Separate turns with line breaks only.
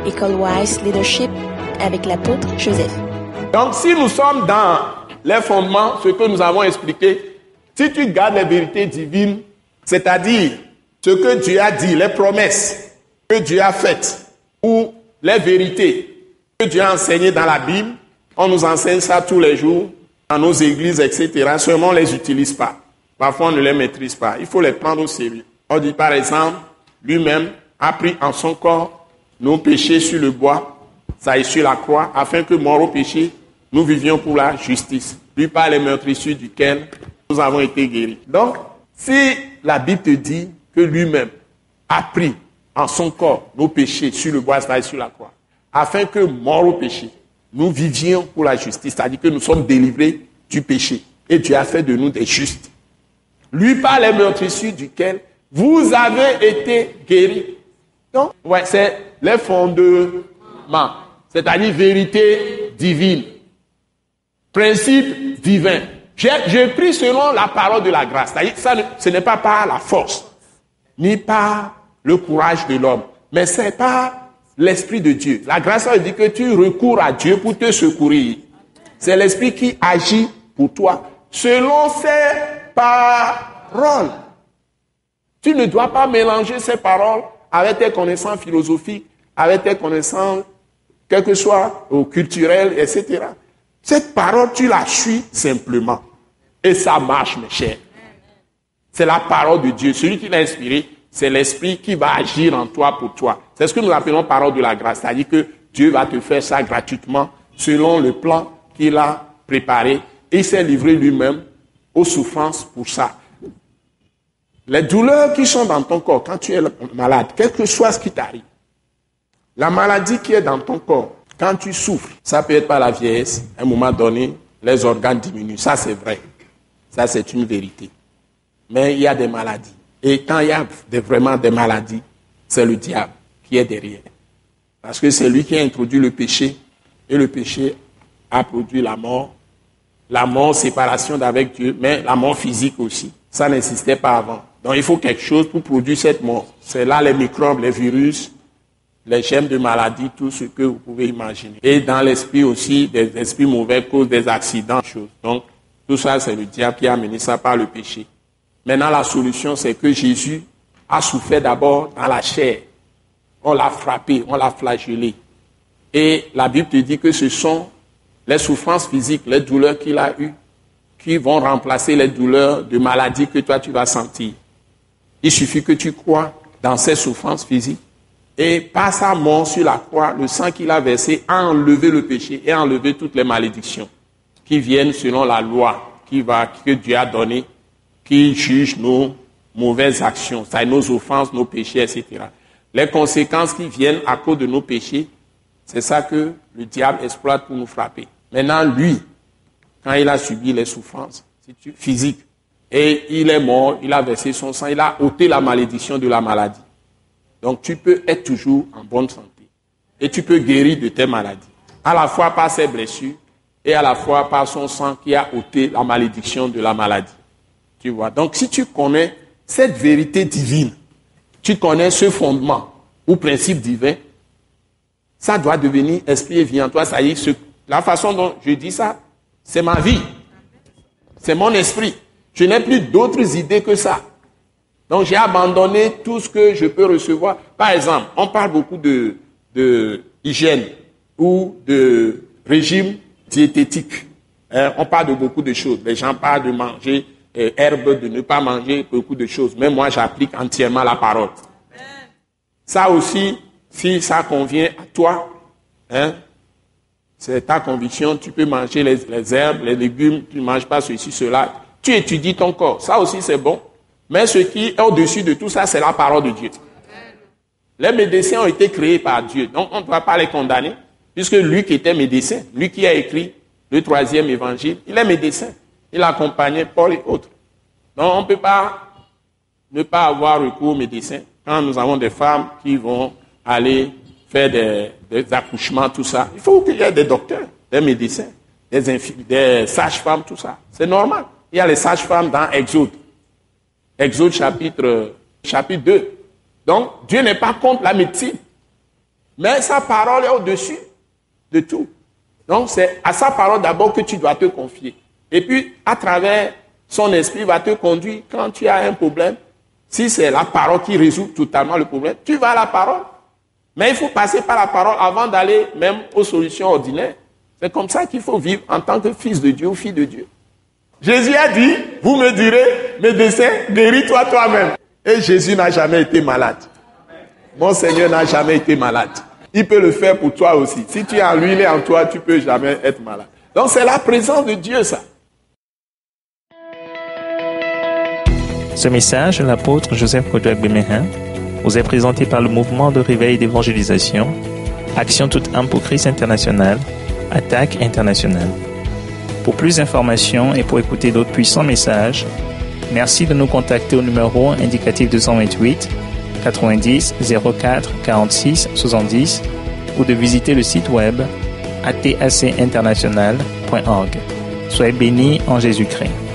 École Wise Leadership avec l'apôtre Joseph.
Donc, si nous sommes dans les fondements, ce que nous avons expliqué, si tu gardes les vérités divines, c'est-à-dire ce que Dieu a dit, les promesses que Dieu a faites, ou les vérités que Dieu a enseignées dans la Bible, on nous enseigne ça tous les jours, dans nos églises, etc. Seulement on ne les utilise pas. Parfois, on ne les maîtrise pas. Il faut les prendre au sérieux. On dit par exemple, lui-même a pris en son corps nos péchés sur le bois, ça est sur la croix, afin que, morts au péché, nous vivions pour la justice. Lui par les meurtrissures duquel nous avons été guéris. Donc, si la Bible te dit que lui-même a pris en son corps nos péchés sur le bois, ça est sur la croix, afin que, morts au péché, nous vivions pour la justice, c'est-à-dire que nous sommes délivrés du péché. Et Dieu a fait de nous des justes. Lui par les meurtrissures duquel vous avez été guéris. Donc, ouais, c'est les fondements, c'est-à-dire vérité divine, principe divin. J'ai pris selon la parole de la grâce. C'est-à-dire ça, ce n'est pas par la force, ni par le courage de l'homme, mais c'est par l'Esprit de Dieu. La grâce, ça veut dire que tu recours à Dieu pour te secourir. C'est l'Esprit qui agit pour toi selon ses paroles. Tu ne dois pas mélanger ces paroles avec tes connaissances philosophiques, avec tes connaissances, quel que soit culturelles, etc. Cette parole, tu la suis simplement. Et ça marche, mes chers. C'est la parole de Dieu. Celui qui l'a inspiré, c'est l'Esprit qui va agir en toi pour toi. C'est ce que nous appelons parole de la grâce. C'est-à-dire que Dieu va te faire ça gratuitement selon le plan qu'il a préparé. Et il s'est livré lui-même aux souffrances pour ça. Les douleurs qui sont dans ton corps quand tu es malade, quel que soit ce qui t'arrive, la maladie qui est dans ton corps, quand tu souffres, ça peut être par la vieillesse, à un moment donné, les organes diminuent. Ça, c'est vrai. Ça, c'est une vérité. Mais il y a des maladies. Et quand il y a vraiment des maladies, c'est le diable qui est derrière. Parce que c'est lui qui a introduit le péché. Et le péché a produit la mort. La mort, séparation d'avec Dieu, mais la mort physique aussi. Ça n'existait pas avant. Donc il faut quelque chose pour produire cette mort. C'est là les microbes, les virus, les germes de maladie, tout ce que vous pouvez imaginer. Et dans l'esprit aussi, des esprits mauvais causent des accidents, choses. Donc tout ça, c'est le diable qui a amené ça par le péché. Maintenant, la solution, c'est que Jésus a souffert d'abord dans la chair. On l'a frappé, on l'a flagellé. Et la Bible te dit que ce sont les souffrances physiques, les douleurs qu'il a eues, qui vont remplacer les douleurs de maladie que toi, tu vas sentir. Il suffit que tu crois dans ces souffrances physiques. Et par sa mort sur la croix, le sang qu'il a versé a enlevé le péché et a enlevé toutes les malédictions qui viennent selon la loi que Dieu a donnée, qui juge nos mauvaises actions, c'est-à-dire nos offenses, nos péchés, etc. Les conséquences qui viennent à cause de nos péchés, c'est ça que le diable exploite pour nous frapper. Maintenant, lui, quand il a subi les souffrances physiques, et il est mort, il a versé son sang, il a ôté la malédiction de la maladie. Donc tu peux être toujours en bonne santé. Et tu peux guérir de tes maladies. À la fois par ses blessures, et à la fois par son sang qui a ôté la malédiction de la maladie. Tu vois. Donc si tu connais cette vérité divine, tu connais ce fondement ou principe divin, ça doit devenir esprit et vie en toi. Ça y est, la façon dont je dis ça, c'est ma vie. C'est mon esprit. Je n'ai plus d'autres idées que ça. Donc j'ai abandonné tout ce que je peux recevoir. Par exemple, on parle beaucoup de hygiène ou de régime diététique. On parle de beaucoup de choses. Les gens parlent de manger herbe, de ne pas manger beaucoup de choses. Mais moi, j'applique entièrement la parole. Ça aussi, si ça convient à toi, c'est ta conviction, tu peux manger les herbes, les légumes, tu ne manges pas ceci, cela. Tu étudies ton corps, ça aussi c'est bon. Mais ce qui est au-dessus de tout ça, c'est la parole de Dieu. Les médecins ont été créés par Dieu, donc on ne doit pas les condamner, puisque lui qui était médecin, lui qui a écrit le 3e évangile, il est médecin. Il accompagnait Paul et autres. Donc on ne peut pas ne pas avoir recours aux médecins. Quand nous avons des femmes qui vont aller faire des accouchements, tout ça, il faut qu'il y ait des docteurs, des médecins, des sages-femmes, tout ça. C'est normal. Il y a les sages-femmes dans Exode. Exode chapitre 2. Donc, Dieu n'est pas contre la médecine. Mais sa parole est au-dessus de tout. Donc, c'est à sa parole d'abord que tu dois te confier. Et puis, à travers son esprit, il va te conduire quand tu as un problème. Si c'est la parole qui résout totalement le problème, tu vas à la parole. Mais il faut passer par la parole avant d'aller même aux solutions ordinaires. C'est comme ça qu'il faut vivre en tant que fils de Dieu ou fille de Dieu. Jésus a dit, vous me direz, médecin, guéris-toi toi-même. Et Jésus n'a jamais été malade. Mon Seigneur n'a jamais été malade. Il peut le faire pour toi aussi. Si tu es en lui, il est en toi, tu ne peux jamais être malade. Donc c'est la présence de Dieu, ça.
Ce message de l'apôtre Joseph Kodouak Bemehin vous est présenté par le mouvement de réveil d'évangélisation, Action toute âme pour Christ international, Attaque internationale. Pour plus d'informations et pour écouter d'autres puissants messages, merci de nous contacter au numéro indicatif 228 90 04 46 70 ou de visiter le site web atacinternational.org. Soyez bénis en Jésus-Christ.